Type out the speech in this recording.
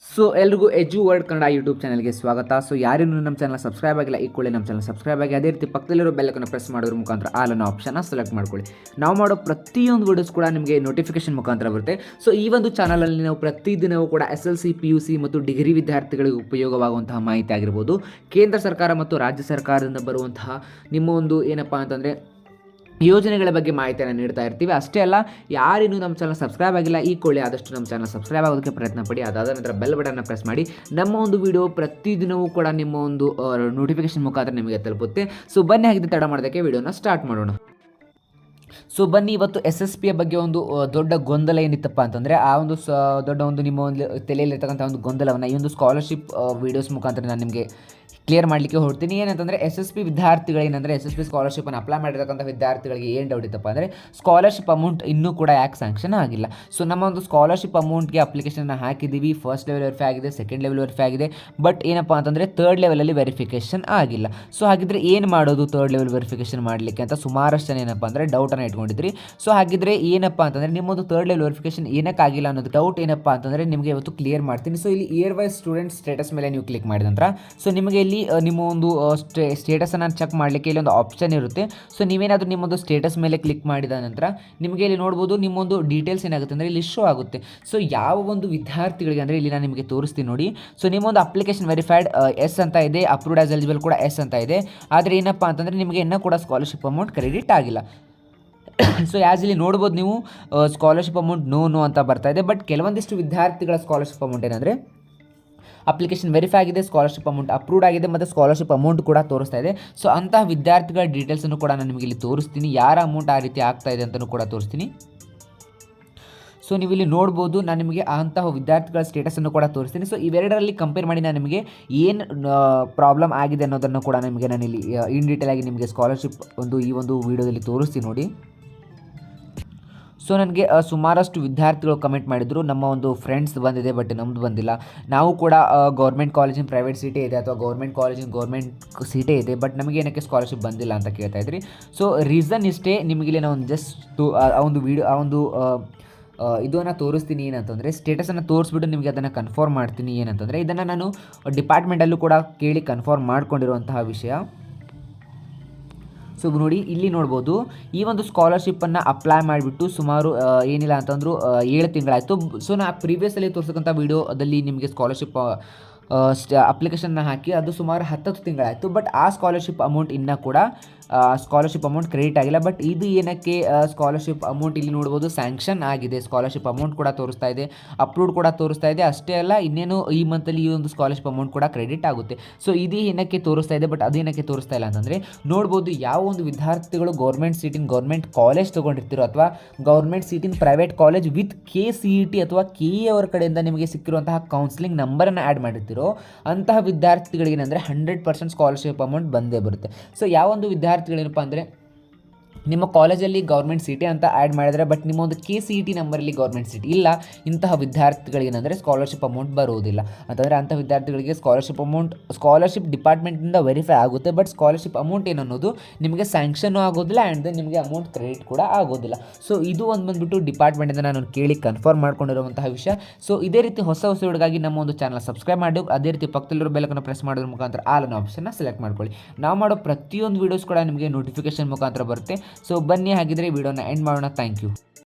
So ಎಲ್ರಿಗೂ ಎಜು word Kannada YouTube ಚಾನಲ್ಗೆ ಸ್ವಾಗತ. ಸೊ ಯಾರೇನು ನಮ್ಮ ಚಾನಲ್ ಸಬ್ಸ್ಕ್ರೈಬ್ ಆಗಿಲ್ಲ ಈ ಕೂಡಲೇ ನಮ್ಮ ಚಾನಲ್ ಸಬ್ಸ್ಕ್ರೈಬ್ ಆಗಿ ಅದೇ ರೀತಿ ಪಕ್ಕದಲ್ಲಿರೋ ಬೆಲ್ಲನ್ನು ಪ್ರೆಸ್ ಮಾಡೋದ್ರ ಮುಖಾಂತರ ಆಲ್ ಅನ್ನೋ ಆಪ್ಷನ್ನ ಸೆಲೆಕ್ಟ್ ಮಾಡ್ಕೊಳ್ಳಿ. ನಾವು ಮಾಡೋ ಪ್ರತಿಯೊಂದು ವಿಡಿಯೋಸ್ ಕೂಡ ನಿಮಗೆ ನೋಟಿಫಿಕೇಶನ್ ಮುಖಾಂತರ ಬರುತ್ತೆ. ಸೊ ಈ ಒಂದು ಚಾನಲಲ್ಲಿ ನಾವು ಪ್ರತಿದಿನವೂ ಕೂಡ SLC PUC ಮತ್ತು ಡಿಗ್ರಿ ವಿದ್ಯಾರ್ಥಿಗಳಿಗೆ ಉಪಯೋಗವಾಗುವಂತಹ ಮಾಹಿತಿ ಆಗಿರ್ಬೋದು, ಕೇಂದ್ರ ಸರ್ಕಾರ ಮತ್ತು ರಾಜ್ಯ ಸರ್ಕಾರದಿಂದ ಬರುವಂತಹ ನಿಮ್ಮ ಒಂದು ಏನಪ್ಪ ಅಂತಂದರೆ ಯೋಜನೆಗಳ ಬಗ್ಗೆ ಮಾಹಿತಿಯನ್ನು ನೀಡ್ತಾ ಇರ್ತೀವಿ. ಅಷ್ಟೇ ಅಲ್ಲ, ಯಾರಿನ್ನೂ ನಮ್ಮ ಚಾನಲ್ ಸಬ್ಸ್ಕ್ರೈಬ್ ಆಗಿಲ್ಲ ಈ ಕೊಳ್ಳಿ ಆದಷ್ಟು ನಮ್ಮ ಚಾನಲ್ ಸಬ್ಸ್ಕ್ರೈಬ್ ಆಗೋದಕ್ಕೆ ಪ್ರಯತ್ನ ಪಡಿ. ಅದಾದ ನಂತರ ಬೆಲ್ ಬಟನ್ನ ಪ್ರೆಸ್ ಮಾಡಿ. ನಮ್ಮ ಒಂದು ವಿಡಿಯೋ ಪ್ರತಿದಿನವೂ ಕೂಡ ನಿಮ್ಮ ಒಂದು ನೋಟಿಫಿಕೇಶನ್ ಮುಖಾಂತರ ನಿಮಗೆ ತಲುಪುತ್ತೆ. ಸೊ ಬನ್ನಿ, ಹಾಗಿದ್ದರೆ ತಡ ಮಾಡೋದಕ್ಕೆ ವಿಡಿಯೋನ ಸ್ಟಾರ್ಟ್ ಮಾಡೋಣ. ಸೊ ಬನ್ನಿ, ಇವತ್ತು SSPಯ ಬಗ್ಗೆ ಒಂದು ದೊಡ್ಡ ಗೊಂದಲ ಏನಿತ್ತಪ್ಪ ಅಂತಂದರೆ ಆ ಒಂದು ದೊಡ್ಡ ಒಂದು ನಿಮ್ಮ ಒಂದು ತಲೆಯಲ್ಲಿರ್ತಕ್ಕಂಥ ಒಂದು ಗೊಂದಲವನ್ನು ಈ ಒಂದು ಸ್ಕಾಲರ್ಶಿಪ್ ವೀಡಿಯೋಸ್ ಮುಖಾಂತರ ನಾನು ನಿಮಗೆ ಕ್ಲಿಯರ್ ಮಾಡಲಿಕ್ಕೆ ಹೊರಡ್ತೀನಿ. ಏನಂತಂದರೆ SSP ವಿದ್ಯಾರ್ಥಿಗಳೇನೆಂದರೆ SSP ಸ್ಕಾಲರ್ಶಿಪ್ಪನ್ನು ಅಪ್ಲೈ ಮಾಡಿರ್ತಕ್ಕಂಥ ವಿದ್ಯಾರ್ಥಿಗಳಿಗೆ ಏನು ಡೌಟ್ ಇತ್ತಪ್ಪ ಅಂದರೆ ಸ್ಕಾಲರ್ಶಿಪ್ ಅಮೌಂಟ್ ಇನ್ನೂ ಕೂಡ ಯಾಕೆ ಸ್ಯಾಂಕ್ಷನ್ ಆಗಿಲ್ಲ. ಸೊ ನಮ್ಮ ಒಂದು ಸ್ಕಾಲರ್ಶಿಪ್ ಅಮೌಂಟ್ಗೆ ಅಪ್ಲಿಕೇಶನ್ನ ಹಾಕಿದ್ದೀವಿ. ಫಸ್ಟ್ ಲೆವೆಲ್ ವೆರಿಫೈ ಆಗಿದೆ, ಸೆಕೆಂಡ್ ಲೆವೆಲ್ ವೆರಿಫೈ ಆಗಿದೆ, ಬಟ್ ಏನಪ್ಪ ಅಂತಂದರೆ ಥರ್ಡ್ ಲೆವೆಲಲ್ಲಿ ವೆರಿಫಿಕೇಷನ್ ಆಗಿಲ್ಲ. ಸೊ ಹಾಗಿದ್ರೆ ಏನು ಮಾಡೋದು ಥರ್ಡ್ ಲೆವೆಲ್ ವೆರಿಫಿಕೇಷನ್ ಮಾಡಲಿಕ್ಕೆ ಅಂತ ಸುಮಾರಷ್ಟು ಜನ ಏನಪ್ಪ ಅಂದರೆ ಡೌಟನ್ನು ಇಟ್ಕೊಂಡಿದ್ರಿ. ಸೊ ಹಾಗಿದ್ರೆ ಏನಪ್ಪ ಅಂತಂದರೆ ನಿಮ್ಮೊಂದು ಥರ್ಡ್ ಲೆವೆಲ್ ವೆರಿಫಿಕೇಷನ್ ಏನಕ್ಕಾಗಿಲ್ಲ ಅನ್ನೋದು ಡೌಟ್ ಏನಪ್ಪ ಅಂತಂದರೆ ನಿಮಗೆ ಇವತ್ತು ಕ್ಲಿಯರ್ ಮಾಡ್ತೀನಿ. ಸೊ ಇಲ್ಲಿ ಇಯರ್ ವೈಸ್ ಸ್ಟೂಡೆಂಟ್ ಸ್ಟೇಟಸ್ ಮೇಲೆ ನೀವು ಕ್ಲಿಕ್ ಮಾಡಿದ ನಂತರ ಸೊ ನಿಮಗೆ ಇಲ್ಲಿ ನಿಮ್ಮ ಒಂದು ಸ್ಟೇಟಸನ್ನು ಚೆಕ್ ಮಾಡಲಿಕ್ಕೆ ಇಲ್ಲಿ ಒಂದು ಆಪ್ಷನ್ ಇರುತ್ತೆ. ಸೊ ನೀವೇನಾದರೂ ನಿಮ್ಮೊಂದು ಸ್ಟೇಟಸ್ ಮೇಲೆ ಕ್ಲಿಕ್ ಮಾಡಿದ ನಂತರ ನಿಮಗೆ ಇಲ್ಲಿ ನೋಡ್ಬೋದು ನಿಮ್ಮೊಂದು ಡೀಟೇಲ್ಸ್ ಏನಾಗುತ್ತೆ ಅಂದರೆ ಇಲ್ಲಿ ಶೋ ಆಗುತ್ತೆ. ಸೊ ಯಾವ ಒಂದು ವಿದ್ಯಾರ್ಥಿಗಳಿಗೆ ಅಂದರೆ ಇಲ್ಲಿ ನಾನು ನಿಮಗೆ ತೋರಿಸ್ತೀನಿ ನೋಡಿ. ಸೊ ನಿಮ್ಮೊಂದು ಅಪ್ಲಿಕೇಶನ್ ವೆರಿಫೈಡ್ ಎಸ್ ಅಂತ ಇದೆ, ಅಪ್ರೂವ್ಡ್ ಆಸ್ ಎಲಿಜಿಬಲ್ ಕೂಡ ಎಸ್ ಅಂತ ಇದೆ. ಆದರೆ ಏನಪ್ಪ ಅಂತಂದರೆ ನಿಮಗೆ ಇನ್ನೂ ಕೂಡ ಸ್ಕಾಲರ್ಶಿಪ್ ಅಮೌಂಟ್ ಕ್ರೆಡಿಟ್ ಆಗಿಲ್ಲ. ಸೊ ಆ್ಯಸ್ ಇಲ್ಲಿ ನೋಡ್ಬೋದು ನೀವು ಸ್ಕಾಲರ್ಶಿಪ್ ಅಮೌಂಟ್ ನೋ ಅಂತ ಬರ್ತಾ ಇದೆ. ಬಟ್ ಕೆಲವೊಂದಿಷ್ಟು ವಿದ್ಯಾರ್ಥಿಗಳ ಸ್ಕಾಲರ್ಶಿಪ್ ಅಮೌಂಟ್ ಏನಂದರೆ ಅಪ್ಲಿಕೇಶನ್ ವೆರಿಫೈ ಆಗಿದೆ, ಸ್ಕಾಲರ್ಶಿಪ್ ಅಮೌಂಟ್ ಅಪ್ರೂವ್ಡ್ ಆಗಿದೆ ಮತ್ತು ಸ್ಕಾಲರ್ಶಿಪ್ ಅಮೌಂಟ್ ಕೂಡ ತೋರಿಸ್ತಾ ಇದೆ. ಸೊ ಅಂತಹ ವಿದ್ಯಾರ್ಥಿಗಳ ಡೀಟೇಲ್ಸನ್ನು ಕೂಡ ನಾನು ನಿಮಗೆ ಇಲ್ಲಿ ತೋರಿಸ್ತೀನಿ. ಯಾರ ಅಮೌಂಟ್ ಆ ರೀತಿ ಆಗ್ತಾ ಇದೆ ಅಂತಲೂ ಕೂಡ ತೋರಿಸ್ತೀನಿ. ಸೊ ನೀವು ಇಲ್ಲಿ ನೋಡ್ಬೋದು, ನಾನು ನಿಮಗೆ ಅಂತಹ ವಿದ್ಯಾರ್ಥಿಗಳ ಸ್ಟೇಟಸನ್ನು ಕೂಡ ತೋರಿಸ್ತೀನಿ. ಸೊ ಇವೆರಡರಲ್ಲಿ ಕಂಪೇರ್ ಮಾಡಿ ನಾನು ನಿಮಗೆ ಏನು ಪ್ರಾಬ್ಲಮ್ ಆಗಿದೆ ಅನ್ನೋದನ್ನು ಕೂಡ ನಿಮಗೆ ನಾನು ಇಲ್ಲಿ ಇನ್ ಡೀಟೇಲ್ ಆಗಿ ನಿಮಗೆ ಸ್ಕಾಲರ್ಶಿಪ್ ಈ ಒಂದು ವಿಡಿಯೋದಲ್ಲಿ ತೋರಿಸ್ತೀನಿ ನೋಡಿ. ಸೊ ನನಗೆ ಸುಮಾರಷ್ಟು ವಿದ್ಯಾರ್ಥಿಗಳು ಕಮೆಂಟ್ ಮಾಡಿದರು, ನಮ್ಮ ಒಂದು ಫ್ರೆಂಡ್ಸ್ ಬಂದಿದೆ ಬಟ್ ನಮ್ಮದು ಬಂದಿಲ್ಲ, ನಾವು ಕೂಡ ಗೌರ್ಮೆಂಟ್ ಕಾಲೇಜಿನ ಪ್ರೈವೇಟ್ ಸೀಟೇ ಇದೆ ಅಥವಾ ಗೌರ್ಮೆಂಟ್ ಕಾಲೇಜಿನ ಗೌರ್ಮೆಂಟ್ ಸೀಟೇ ಇದೆ, ಬಟ್ ನಮಗೆ ಏನಕ್ಕೆ ಸ್ಕಾಲರ್ಶಿಪ್ ಬಂದಿಲ್ಲ ಅಂತ ಕೇಳ್ತಾ ಇದ್ರಿ. ಸೊ ರೀಸನ್ ಇಷ್ಟೇ, ನಿಮಗಿಲ್ಲಿ ನಾವು ಜಸ್ಟ್ ಆ ಒಂದು ವಿಡಿಯೋ ಇದನ್ನು ತೋರಿಸ್ತೀನಿ. ಏನಂತಂದರೆ ಸ್ಟೇಟಸನ್ನು ತೋರಿಸ್ಬಿಟ್ಟು ನಿಮಗೆ ಅದನ್ನು ಕನ್ಫರ್ಮ್ ಮಾಡ್ತೀನಿ. ಏನಂತಂದರೆ ಇದನ್ನು ನಾನು ಡಿಪಾರ್ಟ್ಮೆಂಟಲ್ಲೂ ಕೂಡ ಕೇಳಿ ಕನ್ಫರ್ಮ್ ಮಾಡ್ಕೊಂಡಿರುವಂತಹ ವಿಷಯ. ಸೊ ನೋಡಿ, ಇಲ್ಲಿ ನೋಡ್ಬೋದು ಈ ಒಂದು ಸ್ಕಾಲರ್ಶಿಪ್ಪನ್ನು ಅಪ್ಲೈ ಮಾಡಿಬಿಟ್ಟು ಸುಮಾರು ಏನಿಲ್ಲ ಅಂತಂದರೂ 7 ತಿಂಗಳಾಯಿತು. ಸೊ ನಾ ಪ್ರೀವಿಯಸ್ಸಲ್ಲಿ ತೋರಿಸಕ್ಕಂಥ ವೀಡಿಯೋದಲ್ಲಿ ನಿಮಗೆ ಸ್ಕಾಲರ್ಶಿಪ್ ಅಪ್ಲಿಕೇಶನ್ನ ಹಾಕಿ ಅದು ಸುಮಾರು 10 ತಿಂಗಳಾಯಿತು. ಬಟ್ ಆ ಸ್ಕಾಲರ್ಶಿಪ್ ಅಮೌಂಟ್ ಇನ್ನೂ ಕೂಡ ಸ್ಕಾಲರ್ಶಿಪ್ ಅಮೌಂಟ್ ಕ್ರೆಡಿಟ್ ಆಗಿಲ್ಲ. ಬಟ್ ಇದು ಏನಕ್ಕೆ ಸ್ಕಾಲರ್ಶಿಪ್ ಅಮೌಂಟ್ ಇಲ್ಲಿ ನೋಡ್ಬೋದು ಸ್ಯಾಂಕ್ಷನ್ ಆಗಿದೆ, ಸ್ಕಾಲರ್ಶಿಪ್ ಅಮೌಂಟ್ ಕೂಡ ತೋರಿಸ್ತಾ ಇದೆ, ಅಪ್ರೂವ್ಡ್ ಕೂಡ ತೋರಿಸ್ತಾ ಇದೆ. ಅಷ್ಟೇ ಅಲ್ಲ, ಇನ್ನೇನು ಈ ಮಂತಲ್ಲಿ ಈ ಒಂದು ಸ್ಕಾಲರ್ಶಿಪ್ ಅಮೌಂಟ್ ಕೂಡ ಕ್ರೆಡಿಟ್ ಆಗುತ್ತೆ. ಸೊ ಇದು ಏನಕ್ಕೆ ತೋರಿಸ್ತಾ ಇದೆ, ಬಟ್ ಅದು ಏನಕ್ಕೆ ತೋರಿಸ್ತಾ ಇಲ್ಲ ಅಂತಂದರೆ ನೋಡ್ಬೋದು ಯಾವ ಒಂದು ವಿದ್ಯಾರ್ಥಿಗಳು ಗೌರ್ಮೆಂಟ್ ಸೀಟಿನ ಗೌರ್ಮೆಂಟ್ ಕಾಲೇಜ್ ತೊಗೊಂಡಿರ್ತಿರೋ ಅಥವಾ ಗೌರ್ಮೆಂಟ್ ಸೀಟಿನ ಪ್ರೈವೇಟ್ ಕಾಲೇಜ್ ವಿತ್ KCET ಅಥವಾ KE ಅವರ ಕಡೆಯಿಂದ ನಿಮಗೆ ಸಿಕ್ಕಿರುವಂತಹ ಕೌನ್ಸಿಲಿಂಗ್ ನಂಬರನ್ನು ಆ್ಯಡ್ ಮಾಡಿರ್ತಿರೋ ಅಂತಹ ವಿದ್ಯಾರ್ಥಿಗಳಿಗೆ ಏನಂದರೆ 100% ಸ್ಕಾಲರ್ಶಿಪ್ ಅಮೌಂಟ್ ಬಂದೇ ಬರುತ್ತೆ. ಸೊ ಯಾವ ಒಂದು ವಿದ್ಯಾರ್ಥಿಗಳೇನಪ್ಪ ಅಂದರೆ ನಿಮ್ಮ ಕಾಲೇಜಲ್ಲಿ ಗೌರ್ಮೆಂಟ್ ಸೀಟೇ ಅಂತ ಆ್ಯಡ್ ಮಾಡಿದರೆ ಬಟ್ ನಿಮ್ಮ ಒಂದು KCET ನಂಬರಲ್ಲಿ ಗೌರ್ಮೆಂಟ್ ಸೀಟ್ ಇಲ್ಲ, ಇಂತಹ ವಿದ್ಯಾರ್ಥಿಗಳಿಗೆ ಏನಂದರೆ ಸ್ಕಾಲರ್ಶಿಪ್ ಅಮೌಂಟ್ ಬರುವುದಿಲ್ಲ. ಅಂತಂದರೆ ಅಂಥ ವಿದ್ಯಾರ್ಥಿಗಳಿಗೆ ಸ್ಕಾಲರ್ಶಿಪ್ ಡಿಪಾರ್ಟ್ಮೆಂಟಿಂದ ವೆರಿಫೈ ಆಗುತ್ತೆ, ಬಟ್ ಸ್ಕಾಲರ್ಶಿಪ್ ಅಮೌಂಟ್ ಏನನ್ನೋದು ನಿಮಗೆ ಸ್ಯಾಂಕ್ಷನ್ನು ಆಗೋದಿಲ್ಲ ಆ್ಯಂಡ್ ದೆನ್ ನಿಮಗೆ ಅಮೌಂಟ್ ಕ್ರೆಡಿಟ್ ಕೂಡ ಆಗೋದಿಲ್ಲ. ಸೊ ಇದು ಒಂದು ಬಂದುಬಿಟ್ಟು ಡಿಪಾರ್ಟ್ಮೆಂಟಿಂದ ನಾನು ಕೇಳಿ ಕನ್ಫರ್ಮ್ ಮಾಡ್ಕೊಂಡಿರುವಂತಹ ವಿಷಯ. ಸೊ ಇದೇ ರೀತಿ ಹೊಸ ವಿಡಿಯೋಗಾಗಿ ನಮ್ಮ ಒಂದು ಚಾನಲ್ ಸಬ್ಸ್ಕ್ರೈಬ್ ಮಾಡಿ, ಅದೇ ರೀತಿ ಪಕ್ಕದಲ್ಲಿರೋ ಬೆಲ್ಲನ್ನು ಪ್ರೆಸ್ ಮಾಡೋದ್ರ ಮುಖಾಂತರ ಆಲ್ ಅನ್ನೋ ಆಪ್ಷನ್ನ ಸೆಲೆಕ್ಟ್ ಮಾಡ್ಕೊಳ್ಳಿ. ನಾವು ಮಾಡೋ ಪ್ರತಿಯೊಂದು ವೀಡಿಯೋಸ್ ಕೂಡ ನಿಮಗೆ ನೋಟಿಫಿಕೇಶನ್ ಮುಖಾಂತರ ಬರುತ್ತೆ. ಸೊ ಬನ್ನಿ, ಹಾಗಿದ್ರೆ ವಿಡಿಯೋನ ಎಂಡ್ ಮಾಡೋಣ. Thank you.